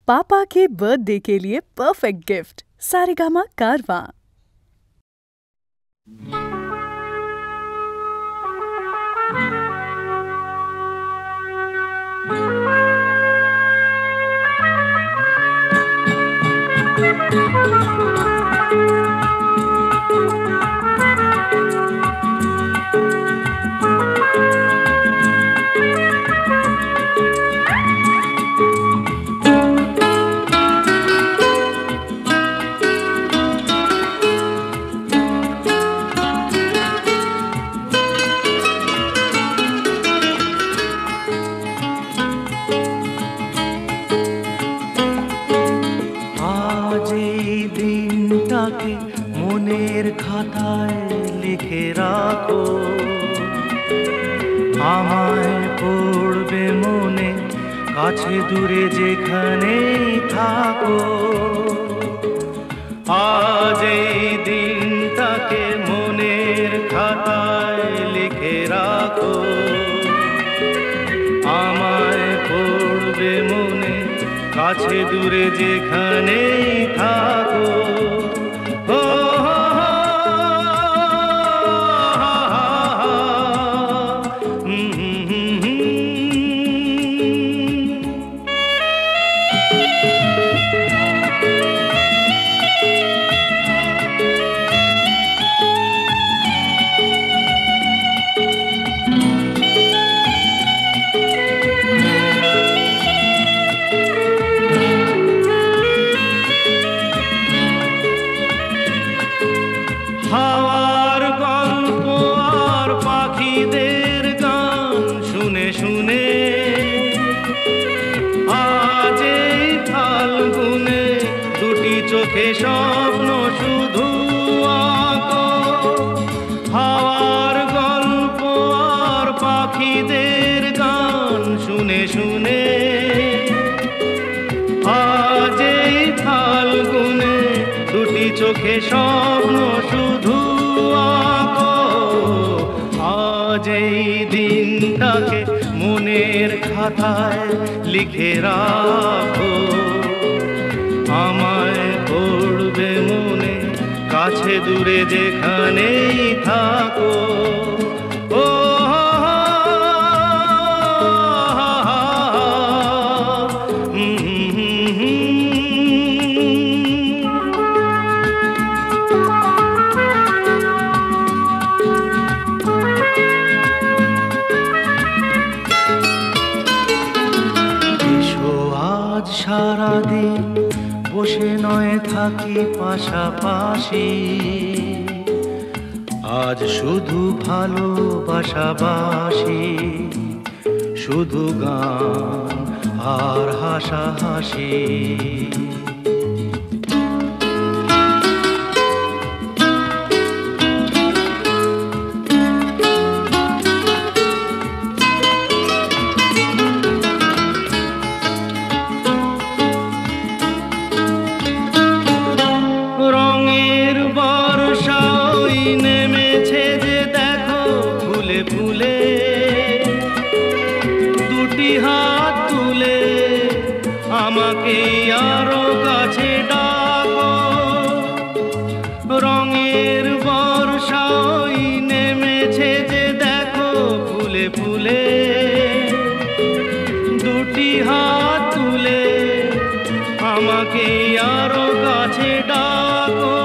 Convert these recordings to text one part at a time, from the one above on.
पापा के बर्थडे के लिए परफेक्ट गिफ्ट सारेगामा कारवां। মনের খাতায় লিখে রাখো, আমায় পড়বে মনে, কাছে দূরে যেখানেই থাকো। আজ এই দিনটাকে মনের খাতায় লিখে রাখো, আমায় পড়বে মনে, কাছে দূরে যেখানেই থাকো। হাওয়ার গল্প আর পাখিদের গান শুনে শুনে আজ এই ফাল্গুনে দুটি চোখে স্বপ্ন শুধু আঁকো। হাওয়ার গল্প আর পাখিদের গান শুনে শুনে আজ এই ফাল্গুনে দুটি চোখে স্বপ্ন শুধু আঁকো। আজ এই দিনটাকে মনের খাতায় লিখে রাখো, আমায় পড়বে মনে, কাছে দূরে যেখানেই থাকো। সারাদিন বসে নয় থাকি পাশাপাশি, আজ শুধু ভালোবাসাবাসি, শুধু গান আর হাসাহাসি। নেমেছে যে দেখো ফুলে ফুলে, দুটি হাত তুলে আমাকে আরো কাছে ডাকো। রঙের বর্ষা ওই নেমেছে যে দেখো ফুলে ফুলে, দুটি হাত তুলে আমাকে আরো কাছে ডাকো।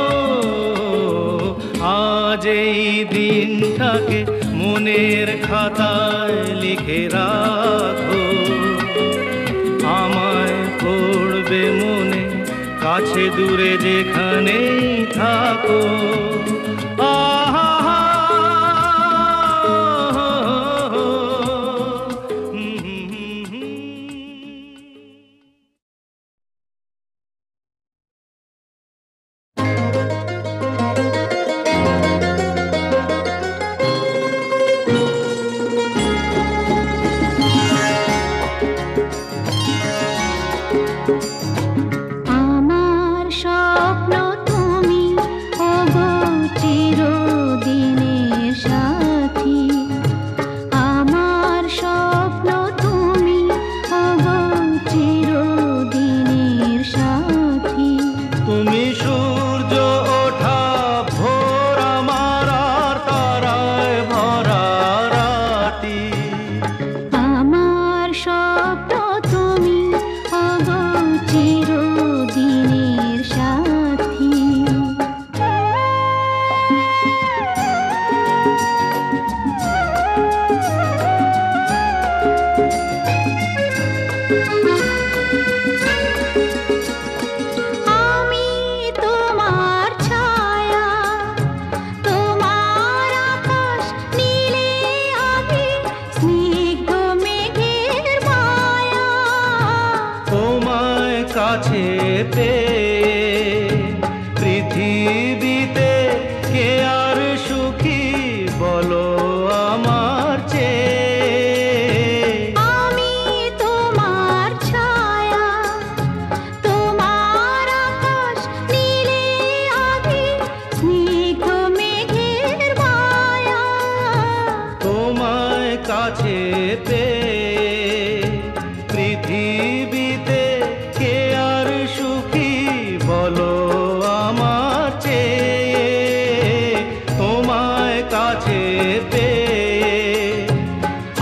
আজ এই দিনটাকে মনের খাতায় লিখে রাখো, আমায় পড়বে মনে, কাছে দূরে যেখানেই থাকো। আমার স্বপ্ন তুমি, ওগো চিরদিনের সাথী। আমার স্বপ্ন তুমি, ওগো চিরদিনের কাছে পেয়ে পৃথিবীতে কে আর সুখী বলো আমার চেয়ে। আমি তোমার ছায়া, তোমার আকাশ নীলে আভি, স্নিগ্ধ মেঘের মায়া। তোমায় কাছে পেয়ে পৃথিবীতে কে আর সুখী বলো আমার চেয়ে। তোমায় কাছে পেয়ে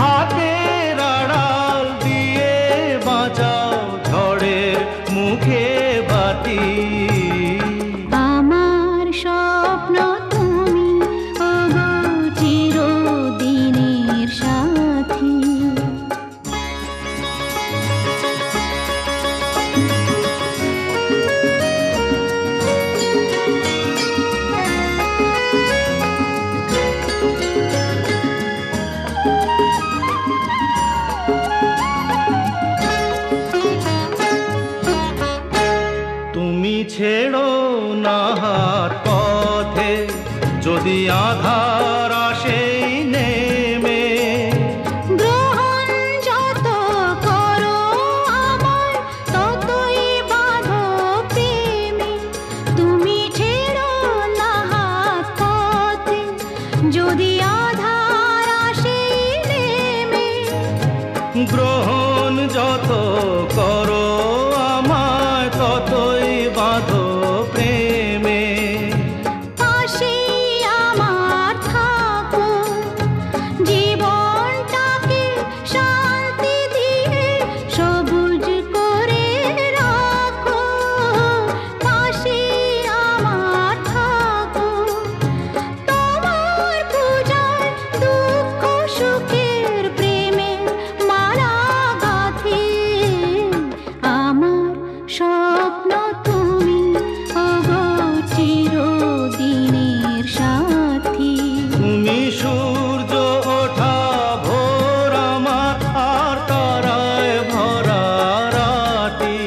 হাতের আড়াল দিয়ে বাঁচাও ঝড়ের মুখে বাতি। আমার স্বপ্ন তুমি ওগো চিরদিনের সাথী। তুমি ছেড়ো না হাত পথে যদি আধার আসে নেমে। গ্রহণ যত করো আমার ততই বাঁধো প্রেমে। তুমি ছেড়ো না হাত পথে যদি আধার আসে নেমে। গ্রহণ যত করো আমায় ততই বাঁধো প্রেমে। পাশে আমার থাকো, জীবনটাকে শান্তি দিয়ে সবুজ করে রাখো। পাশে আমার থাকো, তোমার পূজায় দুঃখ সুখের প্রেমের মালা গাঁথি। আমার স্বপ্ন তুমি ওগো চিরদিনের সাথী। তুমি সূর্য ওঠা ভোর আমার আর তারায় ভরা রাতি।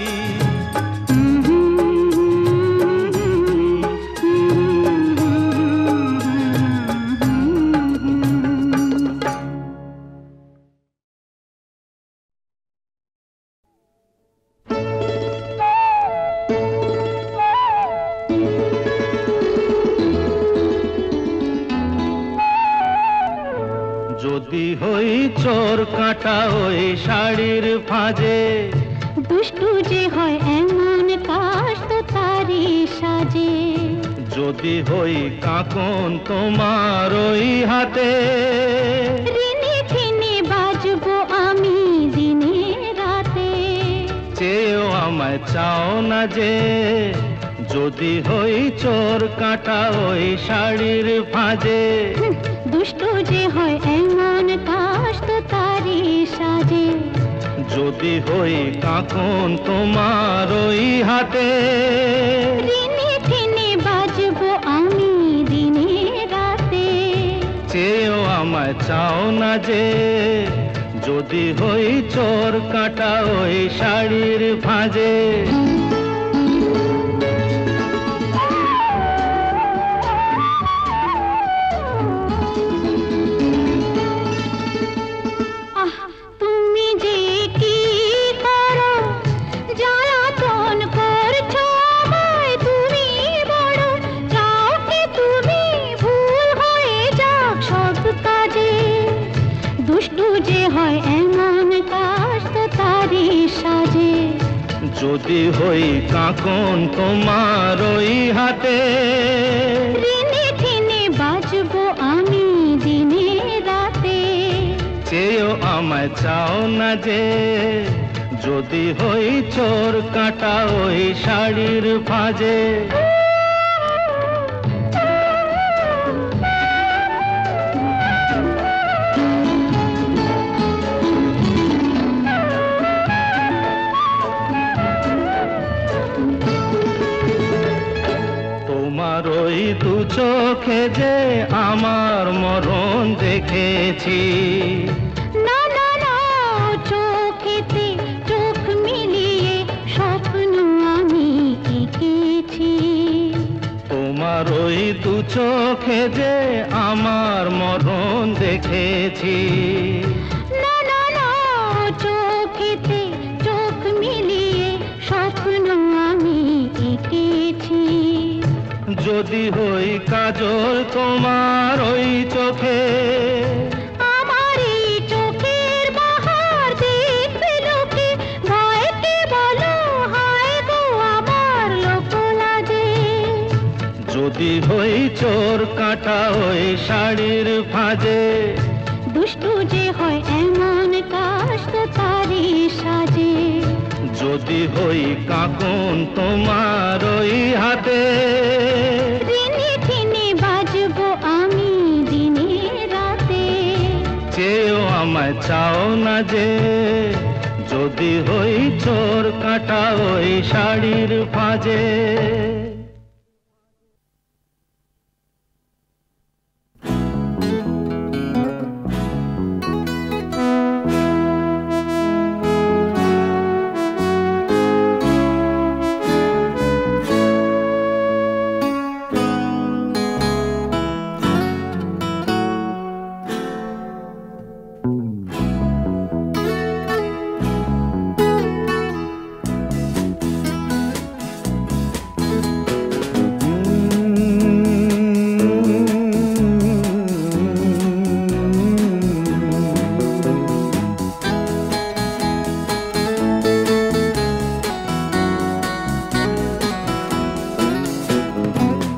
যদি হই চোর কাঁটা ওই শাড়ির ফাঁজে। দুষ্টু যে হয় এমন কাশ তো তারি সাজে। যদি হই কাঁকন তোমার ওই হাতে। ঋণে ফিনে বাজবো আমি দিনে রাতে। চেয়েও আমায় চাও না যে যদি হই চোর কাঁটা ওই শাড়ির ফাঁজে। দুষ্টু যে হয় এমন কাশ তো তারি সাজে। যদি হই কাঁকন তোমার ওই হাতে। ঋণে ফিনে বাজবো আমি দিনে রাতে। চেয়েও আমায় চাও না যে যদি হই চোর কাঁটা ওই শাড়ির ফাঁজে। আহ, তুমি যে কি করো, জ্বালাতন করছো আমায় তুমি বড়। চাও কি তুমি ভুল হয়ে যাক সব কাজে। দুষ্টু যে হয় এমন কাশ তো তারি সাজে। যদি হই কাঁকন তোমার ওই হাতে। ঋণে ফিনে বাজবো আমি দিনে রাতে। চেয়েও আমায় চাও না যে যদি হই চোর কাঁটা ওই শাড়ির ফাঁজে। তোমার ওই দু চোখে যে আমার মরণ দেখেছি। না না না, চোখেতে চোখ মিলিয়ে স্বপ্ন ওই দু চোখে যে আমার মরণ দেখেছি। না না না, চোখেতে চোখ মিলিয়ে স্বপ্ন আমি এঁকেছি। যদি হই কাজল তোমার ওই চোখে, আমার এই চোখের বাহার দেখবে লোকে, ভয়কে বলো হায় গো আমার লোক লাজে। যদি হই চোর কাঁটা ওই শাড়ির ফাঁজে, দুষ্টু যে হয় এমন কাষ্ট তারি সাজে। যদি হই কাকুন তোমার ওই হাতে, দিনে দিনে বাজবো আমি দিনে রাতে। চেয়েও আমায় চাও না যে, যদি হই চোর কাঁটা ওই শাড়ির ফাঁজে।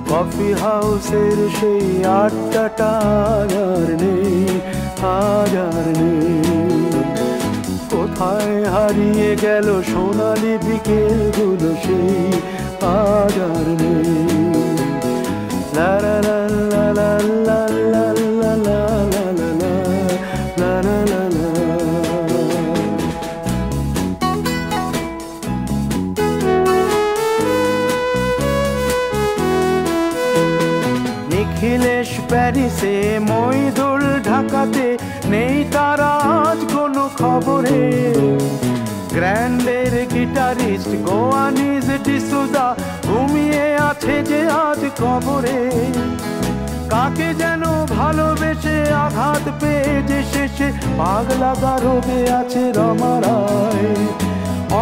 কফি হাউসের সেই আড্ডাটা আর নেই, আর নেই। কোথায় হারিয়ে গেল সোনালি বিকেলগুলো সেই আর নেই। লা লা লা লা লা লা লা লা লা লা লা লা লা লা। নিখিলেশ প্যারিসে, মইদুল ঢাকাতে, নেই তারা আজ কোনো খবরে। গ্র্যান্ডের গিটারিস্ট গোয়ানিজ ডিসুজা ঘুমিয়ে আছে যে আজ কবরে। কাকে যেন ভালোবেসে আঘাত পেয়ে যে শেষে পাগলা গারদে আছে রমা রায়।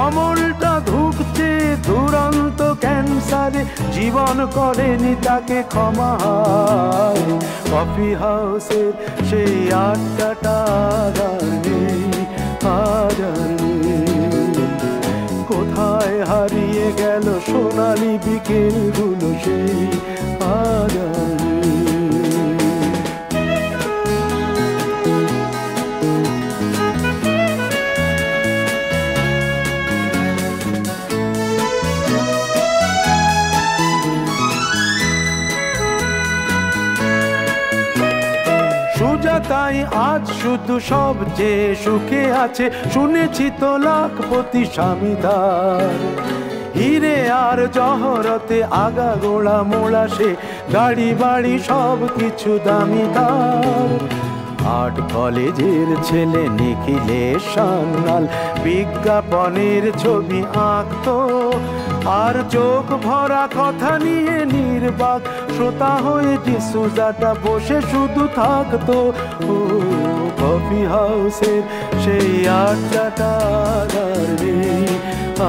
অমলটা ধুকছে দুরন্ত ক্যান্সারে, জীবন করেনি তাকে ক্ষমা। কফি হাউসের সেই আড্ডাটা আর নেই, আর নেই। কোথায় হারিয়ে গেল সোনালি বিকেলগুলো সেই আর নেই। তাই আজ শুধু সব যে সুখে আছে, শুনেছি তো লাখপতি স্বামীদার। হিরে আর জহরতে আগা গোড়া মোড়া সে, গাড়ি বাড়ি সব কিছু দামি তার। আর্ট কলেজের ছেলে নিখিলেশ সান্যাল বিজ্ঞাপনের ছবি আঁকতো, আর চোখ ভরা কথা নিয়ে নির্বাক শ্রোতা হয়ে ডিসুজাটা বসে শুধু থাকতো। ও কফি হাউসের সেই আড্ডাটা আর নেই,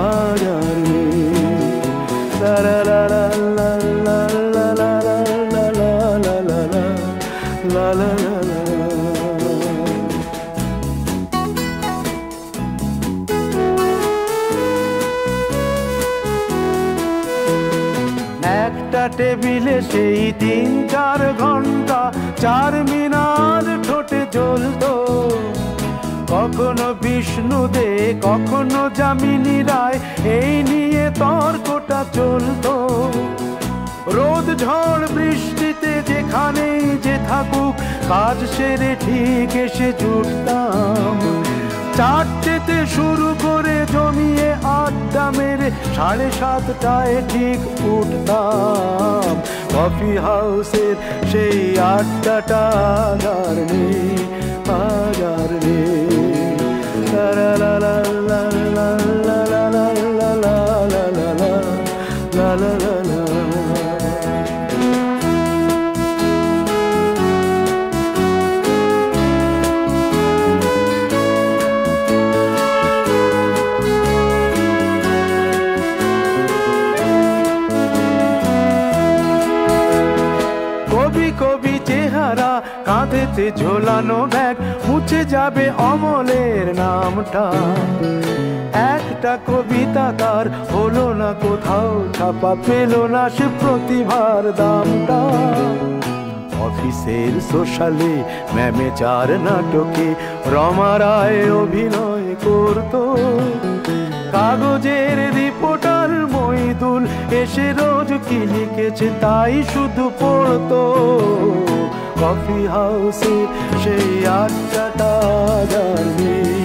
আর নেই। লা লা লা লা লা লা লা লা লা লা লা লা লা। একটা টেবিলে সেই 3-4 ঘন্টা চারমিনার ঠোঁটে জ্বলতো। কখনো বিষ্ণু দে, কখনো যামিনী রায়, এই নিয়ে তর্কটা চলতো। রোদ ঝড় বৃষ্টিতে যেখানেই যে থাকুক, কাজ সেরে ঠিক এসে জুটতাম। 4টেতে শুরু করে জমিয়ে আড্ডা মেরে 7:30টায় ঠিক উঠতাম। কফি হাউসের সেই আড্ডাটা আর নেই, আর নেই। লা লা লা লা লা লা লা লা লা লা লা লা লা লা লা লা। কাঁধেতে ঝোলানো ব্যাগ মুছে যাবে অমলের নামটা। একটা কবিতা তার হলো না কোথাও ছাপা, পেল না সে প্রতিভার দামটা। অফিসের সোশ্যালে ম্যামে চার নাটকে রমা রায় অভিনয় করতো। কাগজের রিপোর্টার মইদুল এসে রোজ কি লিখেছে তাই শুধু পড়তো। কফি হাউসে সেই আড্ডাটা আগার নেই,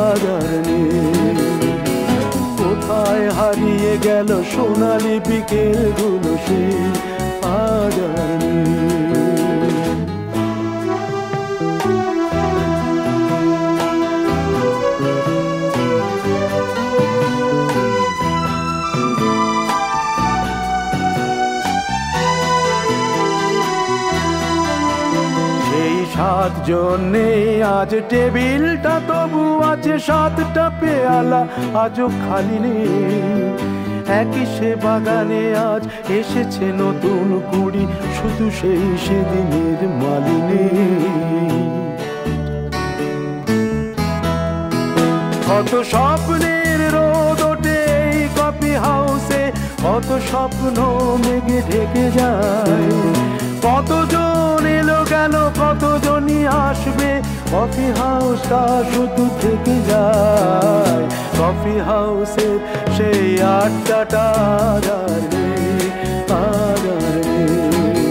আগার নেই। কোথায় হারিয়ে গেল সোনালি বিকেলগুলো সেই আগার নেই। সাতজন নেই আজ টেবিলটা, তবু আছে সাতটা পেয়ালা আজও খালি নেই। একই সে বাগানে আজ এসেছে নতুন কুড়ি, শুধু সেই সেদিনের মালিনী। কত স্বপ্নের রোদ ওঠে এই কফি হাউসে, কত স্বপ্ন মেঘে ঢেকে যায়। কতজন এলো গেল, কতজনই আসবে, কফি হাউসটা শুধু থেকে যায়। কফি হাউসে সেই আড্ডাটা আগার নেই, আগার নেই।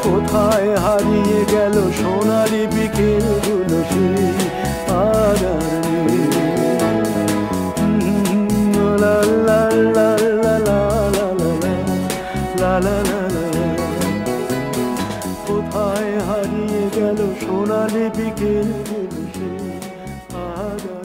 কোথায় হারিয়ে গেল সোনালি বিকেলগুলো সেই আগার নেই। লা লা লা লা লা লা লা লা লা। কোথায় হারিয়ে গেল সোনালি বিকেলগুলো সেই আগার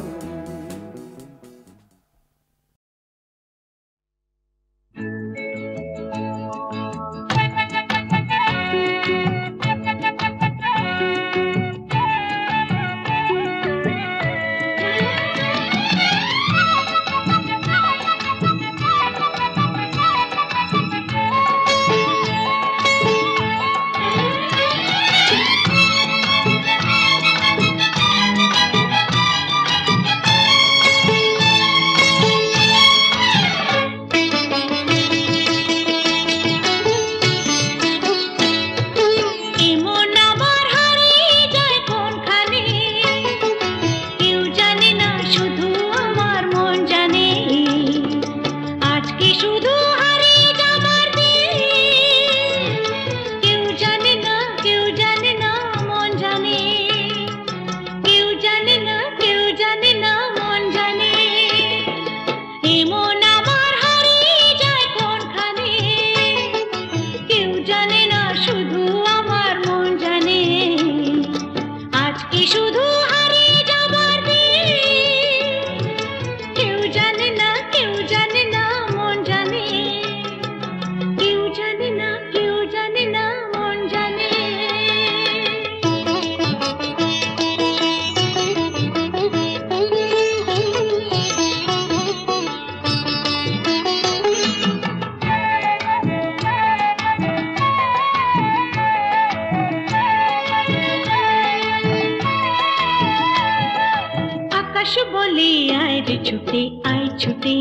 ছুটে আয় ছুটে,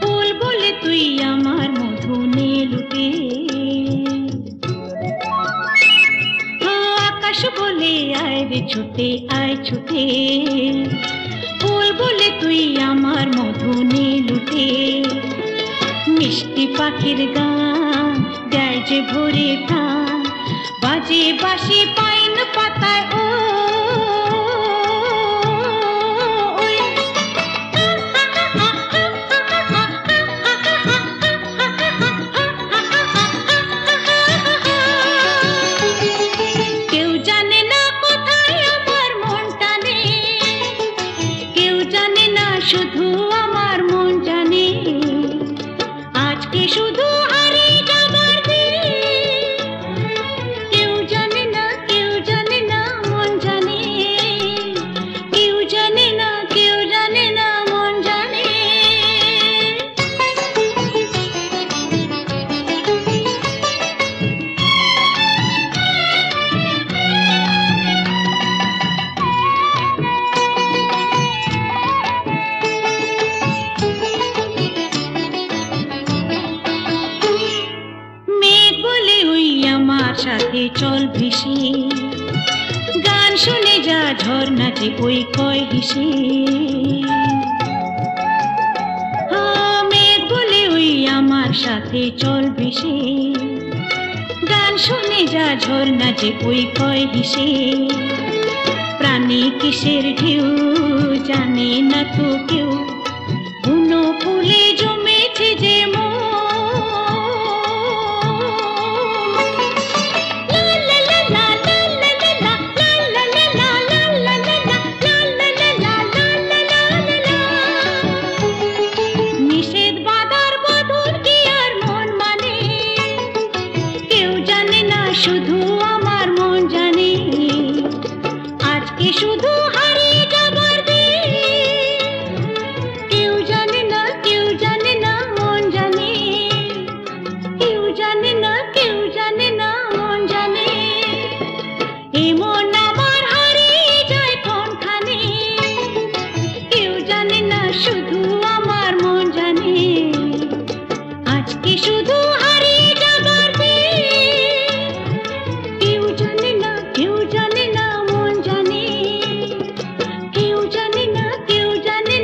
ফুল বলে তুই আমার মধু নে লুটে। আকাশ বলে আয় রে ছুটে আয় ছুটে, ফুল বলে তুই আমার মধু নে লুটে। মিষ্টি পাখির গান দেয় যে ভোরে প্রাণ, বাজে বাঁশি পাইন পাতায় ও শুধু আমার মন জানে, আজকে শুধু হারিয়ে যাবার দিন। কেউ জানে না মন জানে। সাথে চল ভেসে, গান শুনে যা ঝর্ণাতে ওই কয় হেসে। মেঘ বলে ওই আমার সাথে চল ভেসে, গান শুনে যা ঝর্ণাতে ওই কয় হেসে। প্রাণী কিসের ঢেউ জানে না তো কেউ, বুনো ফুলে জমেছে যে নিষেধ বাধার বধুর কি আর মন মানে, কেউ জানে না শুধু আমার মন জানে। আজকে শুধু হারিয়ে যাবার দিন, কেউ জানে না মন জানে, কেউ জানে না মন জানে। এমন আমার হারিয়ে যায় কোনখানে, কেউ জানে না শুধু আমার মন জানে। আজকে শুধু হারিয়ে যাবার দিন, কেউ জানে না মন জানে, কেউ জানে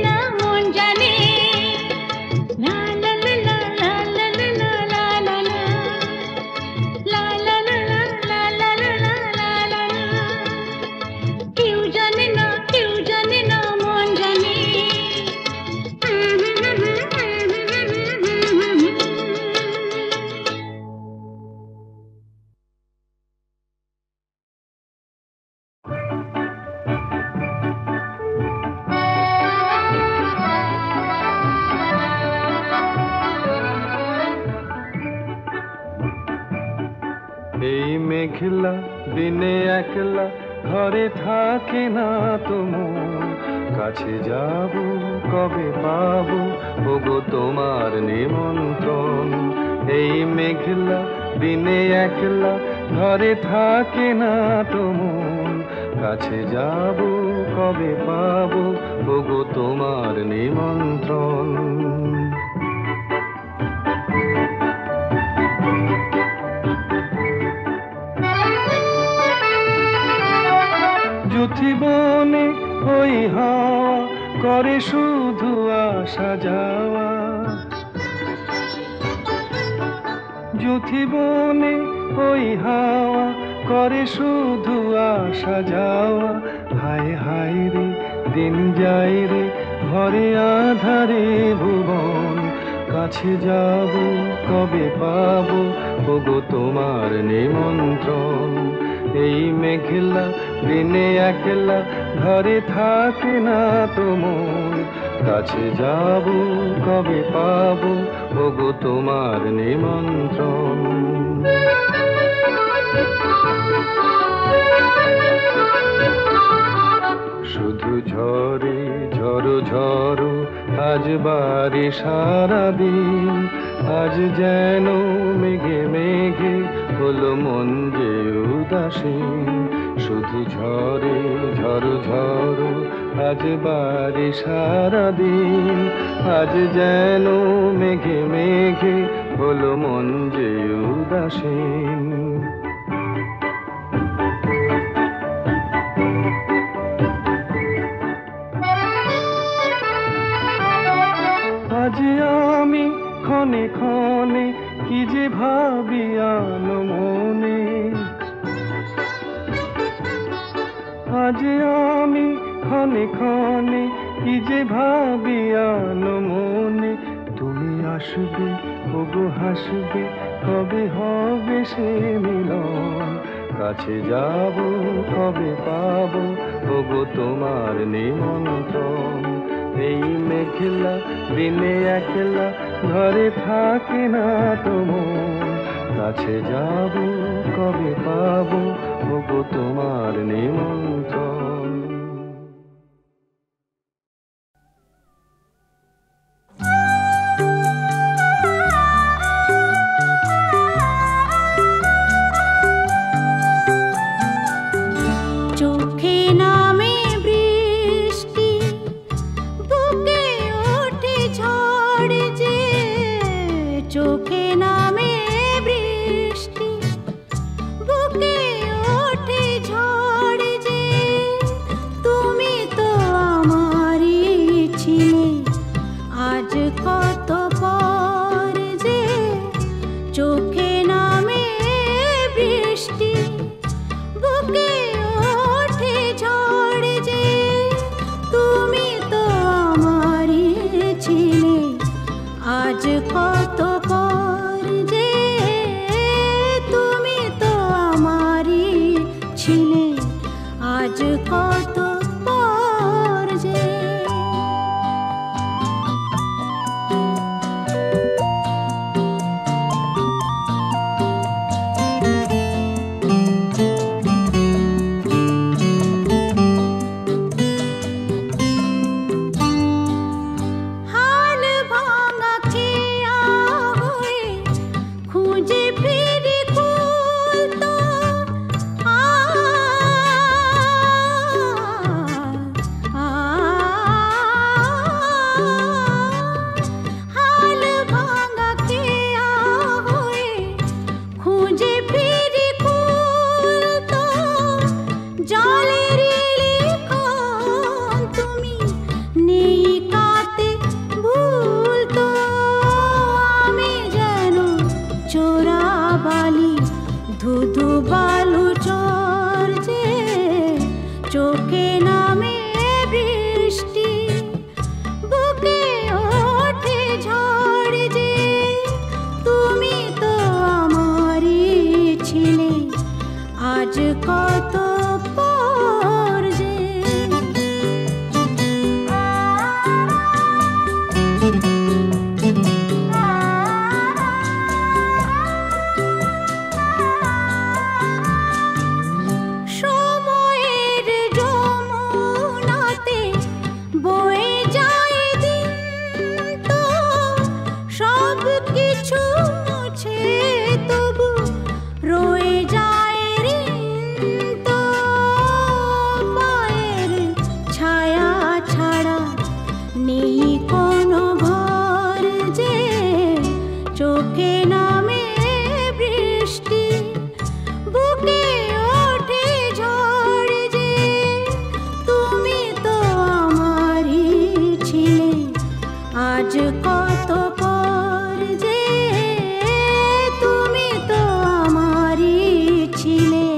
না মন জানে। লা লা লা লা লা লা লা লা লা লা লা লা লা লা লা লা লা লা। কেউ জানে না মন জানে। এই মেঘলা দিনে একলা ঘরে থাকে না তো মন, কাছে যাব কবে পাবো ওগো তোমার নিমন্ত্রণ। এই মেঘলা দিনে একলা ঘরে থাকে না তো মন, কাছে যাব কবে পাবো ওগো তোমার নিমন্ত্রণ। যুথিবনে ওই হাওয়া করে শুধু আসা যাওয়া, যুথিবনে ওই হাওয়া করে শুধু আসা যাওয়া। হায় হায় রে দিন যায় রে ঘরে আধারে ভুবন, কাছে যাব কবে পাবো ওগো তোমার নিমন্ত্রণ। এই মেঘলা দিনে একলা ঘরে থাকে না তো মন, কাছে যাব কবে পাবো ওগো তোমার নিমন্ত্রণ। শুধু ঝরে ঝড়ো ঝড়ো আজ বারে সারাদিন, আজ যেন মেঘে মেঘে হলো মন যে উদাসীন। শুধু ঝরে ঝড়ো ঝড়ো আজ বারে সারাদিন, আজ যেন মেঘে মেঘে হলো মন যে উদাসীন। আজ আমি ক্ষণে ক্ষণে কি যে ভাবি আনো মনে, আজ আমি ক্ষণে ক্ষণে কি যে ভাবি আনো মনে। তুমি আসবে ওগো হাসবে কবে হবে সে মিলন, কাছে যাব কবে পাবো ওগো তোমার নিমন্ত্রণ। এই মেঘলা দিনে একলা ঘরে থাকে না তো মন, কাছে যাব কবে পাবো ওগো তোমার নিমন্ত্রণ। চোখে নামে বৃষ্টি, বুকে ওঠে ঝড় যে। চোখে নামে বৃষ্টি, কত পর যে চোখে নামে বৃষ্টি, বুকে ওঠে ঝড় যে তুমি তো আমারই ছিলে। আজ কত পর যে তুমি তো আমারই ছিলে, আজ কত পর যে। হাল ভাঙা খেয়া হয়ে খুঁজে ফিরি কুল তো হাল ভাঙা খেয়া হয়ে খুঁজে ফিরি কুল তো জলের লিখন তুমি নেই কাতে ভুল তো। আমি যেন চোরা বালি ধুধু বালু চর যে চোখে নামে বৃষ্টি, বুকে ওঠে ঝড় যে তুমি তো আমারই ছিলে, আজ কত পর যে। সময়ের যমুনাতে বয়ে যায় দিন তো সব কিছু মুছে তবু রয়ে যায় ঋণ তো। পায়ের ছায়া ছাড়া নেই কোনো ঘর যে চোখে নামে বৃষ্টি, বুকে ওঠে ঝড় যে তুমি তো আমারই ছিলে, আজ কত পর যে তুমি তো আমারই ছিলে,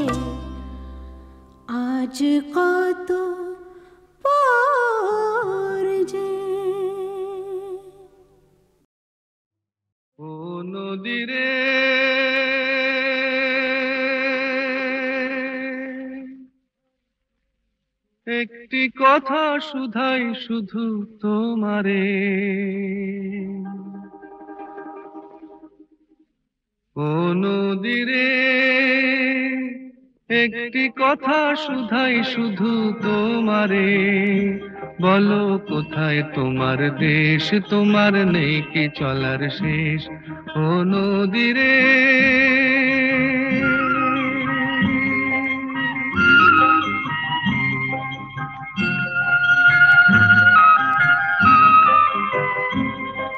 আজ কত পর যে। ও নদী রে একটি কথা শুধাই শুধু তোমারে, ও নদী রে একটি কথা শুধাই শুধু তোমারে, বলো কোথায় তোমার দেশ, তোমার নেই কি চলার শেষ, ও নদী রে।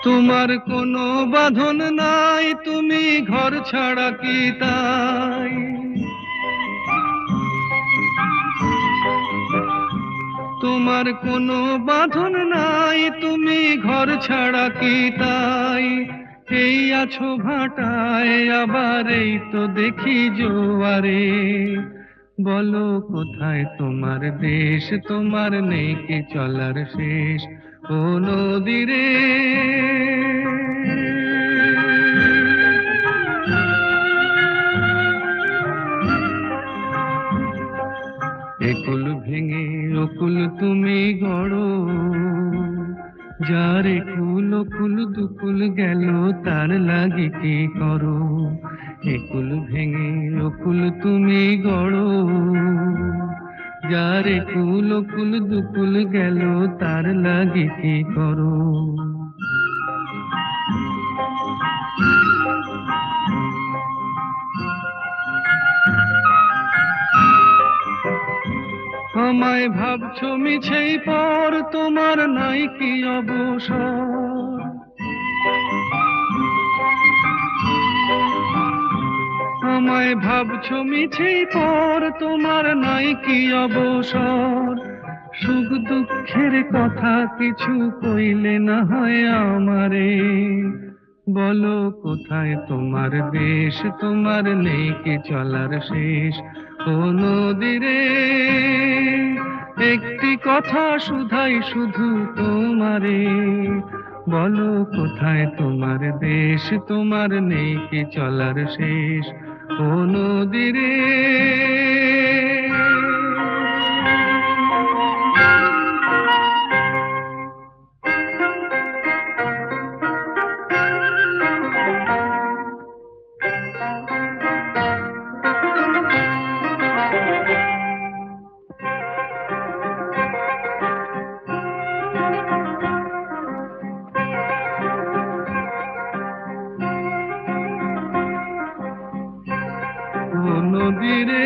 তোমার কোনো বাঁধন নাই, তুমি ঘর ছাড়া কি তাই, তোমার কোনো বাঁধন নাই, তুমি ঘর ছাড়া কি তাই। এই আছো ভাটায় আবার এই তো দেখি জোয়ারে, বলো কোথায় তোমার দেশ, তোমার নেই কি চলার শেষ, ও নদী রে। একুল ভেঙে অকুল তুমি গড়ো, যার একুল অকুল দুকুল গেল তার লাগি কি করো, একুল ভেঙে অকুল তুমি গড়ো, যার একুল অকুল দুকুল গেল তার লাগি কি করো। আমায় ভাবছো মিছেই পর, তোমার নাই কি অবসর, আমায় ভাবছো মিছেই পর, তোমার নাই কি অবসর। সুখ দুঃখের কথা কিছু কইলে না হয় আমারে, বলো কোথায় তোমার দেশ, তোমার নেই কি চলার শেষ? ও নদীরে একটি কথা শুধাই শুধু তোমারে, বলো কোথায় তোমার দেশ, তোমার নেই কি চলার শেষ? ও নদীরে নদীরে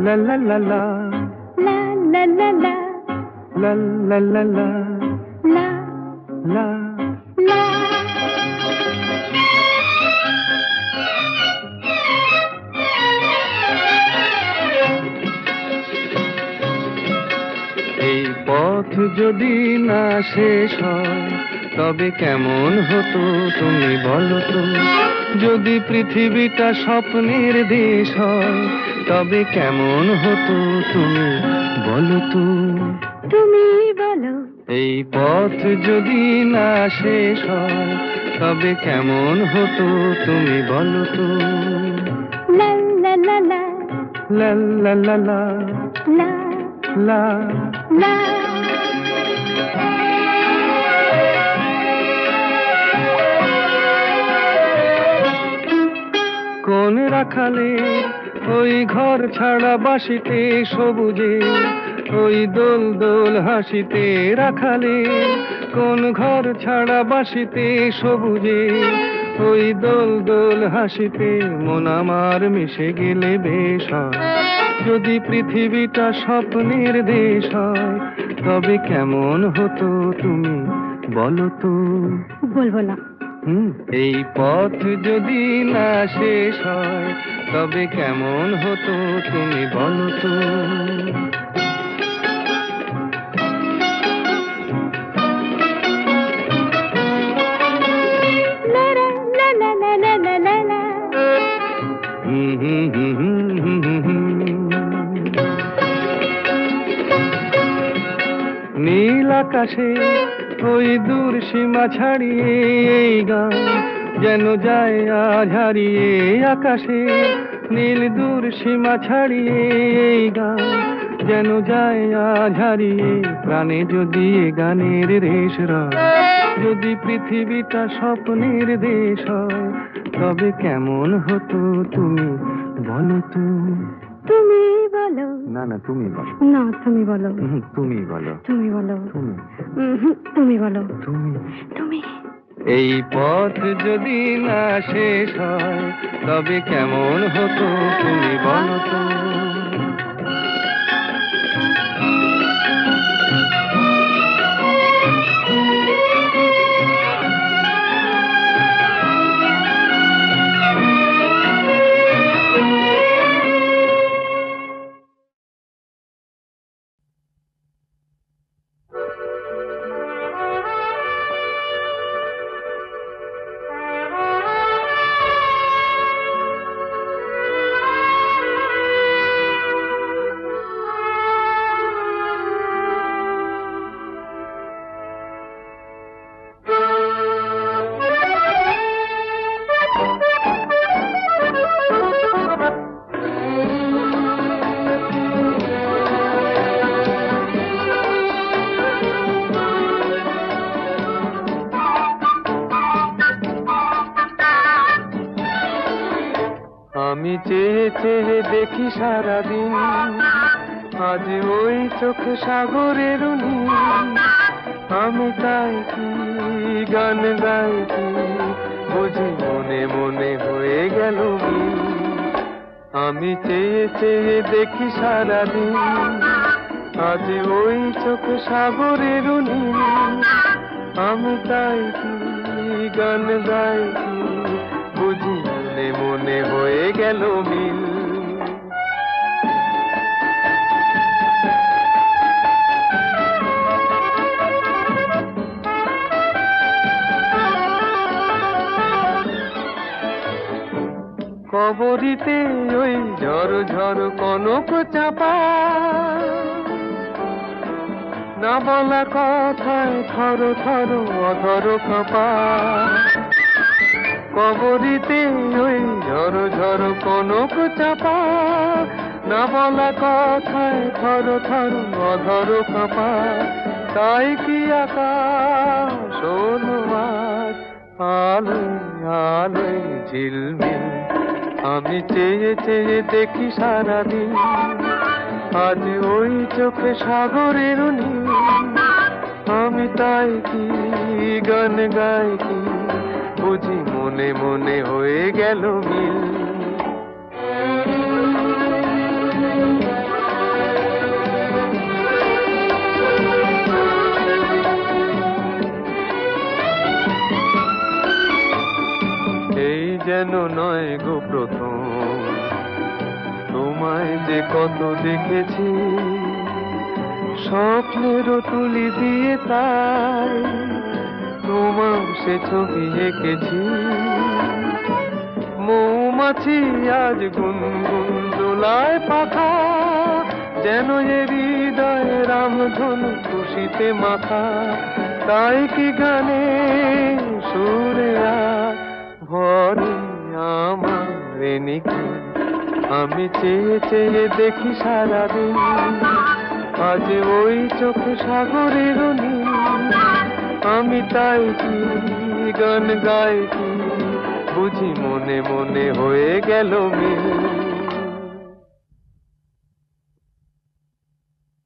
la la la la la la la la la la la la la la la এই পথ যদি না শেষ হয় তবে কেমন হতো তুমি বলো তো? যদি পৃথিবীটা স্বপ্নের দেশ হয় তবে কেমন হতো তুমি বলো তো? তুমি বলো। এই পথ যদি না শেষ হয় তবে কেমন হতো তুমি বলো তো? লা লা লা লা লা লা লা লা লা লা লা কোন রাখালে ওই ঘর ছাড়া বাসিতে সবুজে, ওই দোল দোল হাসিতে রাখালে কোন ঘর ছাড়া বাসিতে সবুজে, ওই দোল দোল হাসিতে মন আমার মিশে গেলে বেশ হয়। যদি পৃথিবীটা স্বপ্নের দেশ হয় তবে কেমন হতো তুমি বলো তো? বলবো না। এই পথ যদি না শেষ হয় তবে কেমন হতো তুমি বলো তো? লা লা লা লা লা লা লা লা নীল আকাশে ওই দূর সীমা ছাড়িয়ে এই গান যেন যায় আজ হারিয়ে। আকাশে নীল দূর সীমা ছাড়িয়ে এই গান যেন যায় আজ হারিয়ে। প্রাণে যদি এ গানের রেশ রয়, যদি পৃথিবীটা স্বপ্নের দেশ হয় তবে কেমন হতো তুমি বলো তো? তুমি বলো। না না তুমি বলো। না তুমি বলো। তুমি বলো। তুমি বলো। তুমি তুমি বলো। তুমি তুমি। এই পথ যদি না শেষ হয় তবে কেমন হতো তুমি বলো তো? আমি চেয়ে চেয়ে দেখি সারাদিন, আজ ওই চোখে সাগরের নীল। আমি তাই কি গান গাই কি, বুঝি মনে মনে হয়ে গেল মিল। আমি চেয়ে চেয়ে দেখি সারাদিন, আজ ওই চোখে সাগরের নীল। আমি তাই কি গান গাই কি, বুঝি মনে মনে হয়ে গেল মিল। কবরিতে ওই ঝড় ঝড় কনক চাপা, না বলা কথায় থর থর অধর কাঁপা। কবরিতে ওই ঝড় ঝড় কনক চাপা, না বলা কথায় থর থর অধর কাঁপা। তাই কি আকাশ হলো আজ আলোয় আলোয় ঝিলমিল। আমি চেয়ে চেয়ে দেখি সারাদিন, আজ ওই চোখে সাগরের নীল। আমি তাই কি গান গাই কি, বুঝি মনে মনে হয়ে গেল মিল। এই যেন নয় গো প্রথম, তোমায় যে কত দেখেছি, স্বপ্নেরও তুলি দিয়ে তাই তোমার সে ছবি এঁকেছি। মৌমাছি আজ গুনগুন দোলায় পাখা, যেন এ হৃদয় রামধনু খুশিতে মাখা। তাই কি গানে সুরে আজ ভরে আমার নিখি। আমি চেয়ে চেয়ে দেখি সারাদিন, আজ ওই চোখে সাগরের নীল। আমি তাই কি গান গাই কি, বুঝি মনে মনে হয়ে গেল মিল।